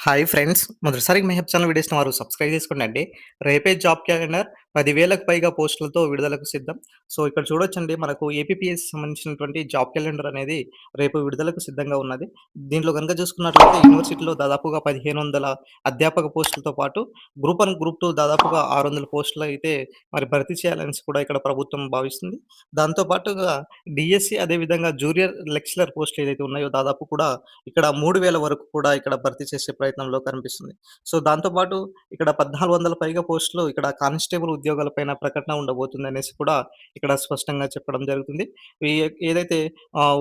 Hi friends. మొదటిసారిగా Mehab channel వీడియోస్‌ని వారు సబ్స్క్రైబ్ చేసుకోండండి. రేపే జాబ్ క్యాలెండర్ 10,000కు పైగా పోస్టులతో విడుదలకు సిద్ధం. సో, ఇక్కడ చూడొచ్చండి మనకు ఏపీపీఎస్‌కి సంబంధించినటువంటి జాబ్ క్యాలెండర్ అనేది రేపు విడుదలకు సిద్ధంగా ఉన్నది. దీంట్లో గనుక చూసుకున్నట్లయితే యూనివర్సిటీలో దాదాపుగా 1500 అధ్యాపక పోస్టులతో పాటు గ్రూప్ 1, గ్రూప్ 2 దాదాపుగా 600 పోస్టులయితే మరి భర్తీ చేయాలనేసి కూడా ఇక్కడ ప్రభుత్వం భావిస్తుంది. దాంతో పాటుగా డీఎస్సీ అదేవిధంగా జూనియర్ లెక్చరర్ పోస్టులు ఏదైతే ఉన్నాయో దాదాపు కూడా ఇక్కడ 3000 వరకు కూడా ఇక్కడ భర్తీ చేసే ప్రయత్నంలో కనిపిస్తుంది. సో, దాంతో పాటు ఇక్కడ 1400 పైగా పోస్టులు ఇక్కడ కానిస్టేబుల్ ఉద్యోగాలపైన ప్రకటన ఉండబోతుందనేసి కూడా ఇక్కడ స్పష్టంగా చెప్పడం జరుగుతుంది. ఈ ఏదైతే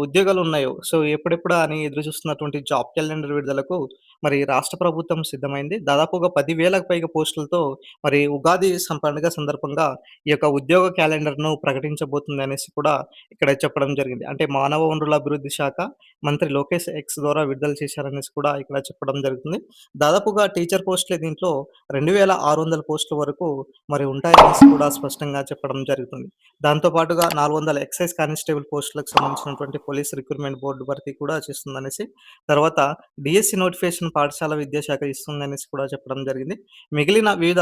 ఉద్యోగాలు ఉన్నాయో సో, ఎప్పుడెప్పుడా అని ఎదురు చూస్తున్నటువంటి జాబ్ క్యాలెండర్ విడుదలకు మరి రాష్ట్ర ప్రభుత్వం సిద్ధమైంది. దాదాపుగా 10,000కు పైగా పోస్టులతో మరి ఉగాది పండుగ సందర్భంగా ఈ యొక్క ఉద్యోగ క్యాలెండర్‌ను ప్రకటించబోతుందనేసి కూడా ఇక్కడ చెప్పడం జరిగింది. అంటే మానవ వనరుల అభివృద్ధి శాఖ మంత్రి లోకేష్ ఎక్స్ ద్వారా విడుదల చేశారనేసి కూడా ఇక్కడ చెప్పడం జరుగుతుంది. దాదాపుగా టీచర్ పోస్టులే దీంట్లో 2600 పోస్టుల వరకు మరి ఉంటాయనేసి కూడా స్పష్టంగా చెప్పడం జరుగుతుంది. దాంతో పాటుగా 400 ఎక్సైజ్ కానిస్టేబుల్ పోస్టులకు సంబంధించినటువంటి పోలీస్ రిక్రూట్మెంట్ బోర్డు భర్తీ కూడా చేస్తుందనేసి, తర్వాత డీఎస్సీ నోటిఫికేషన్ పాఠశాల విద్యాశాఖ ఇస్తుందనేసి కూడా చెప్పడం జరిగింది. మిగిలిన వివిధ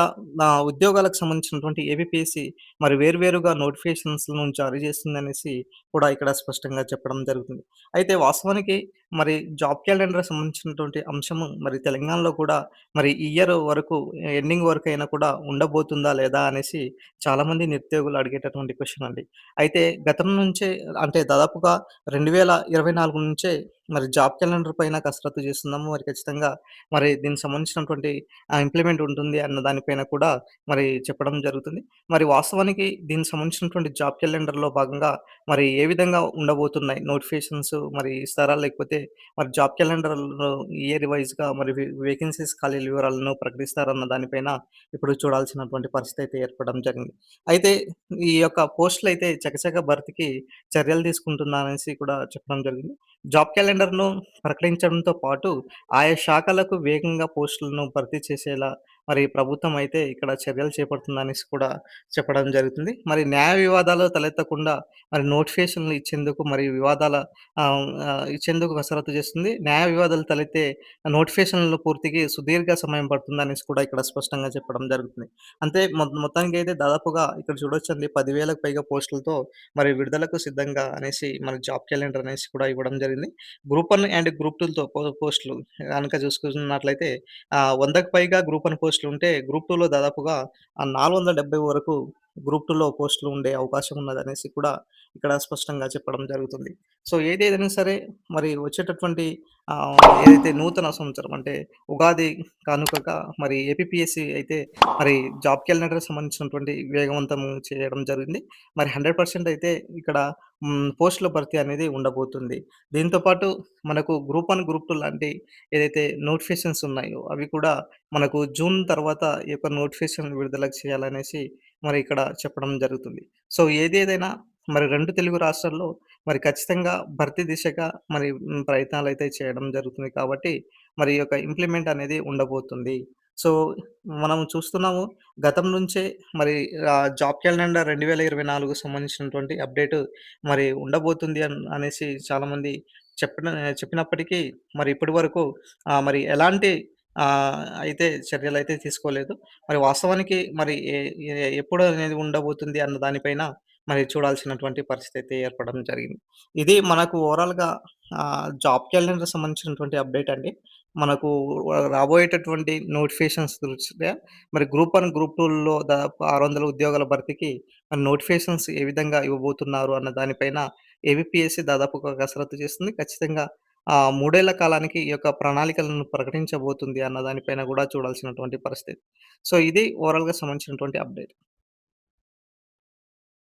ఉద్యోగాలకు సంబంధించినటువంటి ఏపీపీఎస్సీ మరి వేర్వేరుగా నోటిఫికేషన్స్‌లను జారీ చేస్తుందనేసి కూడా ఇక్కడ స్పష్టంగా చెప్పడం జరుగుతుంది. అయితే వాస్తవానికి మరి జాబ్ క్యాలెండర్‌కి సంబంధించినటువంటి అంశము మరి తెలంగాణలో కూడా మరి ఈ ఇయర్ వరకు ఎండింగ్ వరకైనా కూడా ఉండబోతుందా? లేదా? అనేసి చాలామంది నిరుద్యోగులు అడిగేటటువంటి క్వెషన్ అండి. అయితే గతం నుంచే అంటే దాదాపుగా 2024 నుంచే మరి జాబ్ క్యాలెండర్ పైన కసరత్తు చేస్తున్నాము. మరి ఖచ్చితంగా మరి దీనికి సంబంధించినటువంటి ఇంప్లిమెంట్ ఉంటుంది అన్న దానిపైన కూడా మరి చెప్పడం జరుగుతుంది. మరి వాస్తవానికి దీనికి సంబంధించినటువంటి జాబ్ క్యాలెండర్‌లో భాగంగా మరి ఏ విధంగా ఉండబోతున్నాయి? నోటిఫికేషన్స్ మరి ఇస్తారా? లేకపోతే మరి జాబ్ క్యాలెండర్‌లో ఇయర్ వైస్‌గా మరి వేకెన్సీస్ ఖాళీల వివరాలను ప్రకటిస్తారన్న దానిపైన ఇప్పుడు చూడాల్సినటువంటి పరిస్థితి అయితే ఏర్పడడం జరిగింది. అయితే ఈ యొక్క పోస్టులయితే చకచక భర్తీకి చర్యలు తీసుకుంటున్నారనేసి కూడా చెప్పడం జరిగింది. జాబ్ క్యాలెండర్‌ను ప్రకటించడంతో పాటు ఆయా శాఖలకు వేగంగా పోస్టులను భర్తీ చేసేలా మరి ప్రభుత్వం అయితే ఇక్కడ చర్యలు చేపడుతుందనేసి కూడా చెప్పడం జరుగుతుంది. మరి న్యాయ వివాదాలు తలెత్తకుండా మరి నోటిఫికేషన్‌లు ఇచ్చేందుకు మరి వివాదాల ఇచ్చేందుకు కసరత్తు చేస్తుంది. న్యాయ వివాదాలు తలెత్తే నోటిఫికేషన్‌ల పూర్తికి సుదీర్ఘ సమయం పడుతుందనేసి కూడా ఇక్కడ స్పష్టంగా చెప్పడం జరుగుతుంది. అంతే మొత్తానికైతే దాదాపుగా ఇక్కడ చూడొచ్చండి 10,000కు పైగా పోస్టులతో మరి విడుదలకు సిద్ధంగా అనేసి మన జాబ్ క్యాలెండర్ అనేసి కూడా ఇవ్వడం జరిగింది. గ్రూప్ 1 అండ్ గ్రూప్ 2లతో పోస్టులు గనక చూసుకున్నట్లయితే 100కు పైగా గ్రూప్ 1 పోస్టులు ఉంటే గ్రూప్ 2లో దాదాపుగా 470 వరకు గ్రూప్ 2లో పోస్టులు ఉండే అవకాశం ఉన్నదనేసి కూడా ఇక్కడ స్పష్టంగా చెప్పడం జరుగుతుంది. సో, ఏదేదైనా సరే మరి వచ్చేటటువంటి ఏదైతే నూతన సంవత్సరం అంటే ఉగాది కానుకగా మరి ఏపీపీఎస్సీ అయితే మరి జాబ్ క్యాలెండర్‌కి సంబంధించినటువంటి వేగవంతం చేయడం జరిగింది. మరి 100% అయితే ఇక్కడ పోస్టుల భర్తీ అనేది ఉండబోతుంది. దీంతో పాటు మనకు గ్రూప్ 1, గ్రూప్ 2 లాంటి ఏదైతే నోటిఫికేషన్స్ ఉన్నాయో అవి కూడా మనకు జూన్ తర్వాత ఈ యొక్క నోటిఫికేషన్ విడుదల చేయాలనేసి మరి ఇక్కడ చెప్పడం జరుగుతుంది. సో, ఏదేదైనా మరి 2 తెలుగు రాష్ట్రాల్లో మరి ఖచ్చితంగా భర్తీ దిశగా మరి ప్రయత్నాలైతే చేయడం జరుగుతుంది కాబట్టి మరి ఈ యొక్క ఇంప్లిమెంట్ అనేది ఉండబోతుంది. సో, మనం చూస్తున్నాము గతం నుంచే మరి జాబ్ క్యాలెండర్ 2024 సంబంధించినటువంటి అప్డేట్ మరి ఉండబోతుంది అనేసి చాలామంది చెప్పిన చెప్పినప్పటికీ మరి ఇప్పటి వరకు మరి ఎలాంటి అయితే చర్యలైతే తీసుకోలేదు. మరి వాస్తవానికి మరి ఎప్పుడు అనేది ఉండబోతుంది అన్న దానిపైన మరి చూడాల్సినటువంటి పరిస్థితి అయితే ఏర్పడడం జరిగింది. ఇది మనకు ఓవరాల్‌గా జాబ్ క్యాలెండర్‌కి సంబంధించినటువంటి అప్డేట్ అండి. మనకు రాబోయేటటువంటి నోటిఫికేషన్స్ దృష్ట్యా మరి గ్రూప్ 1, గ్రూప్ 2లో దాదాపు 600 ఉద్యోగాల భర్తీకి మరి నోటిఫికేషన్స్ ఏ విధంగా ఇవ్వబోతున్నారు అన్న దానిపైన ఏబీపీఎస్సీ దాదాపుగా కసరత్తు చేస్తుంది. ఖచ్చితంగా 3 ఏళ్ల కాలానికి ఈ యొక్క ప్రణాళికలను ప్రకటించబోతుంది అన్న దానిపైన కూడా చూడాల్సినటువంటి పరిస్థితి. సో, ఇది ఓవరాల్‌గా సంబంధించినటువంటి అప్డేట్.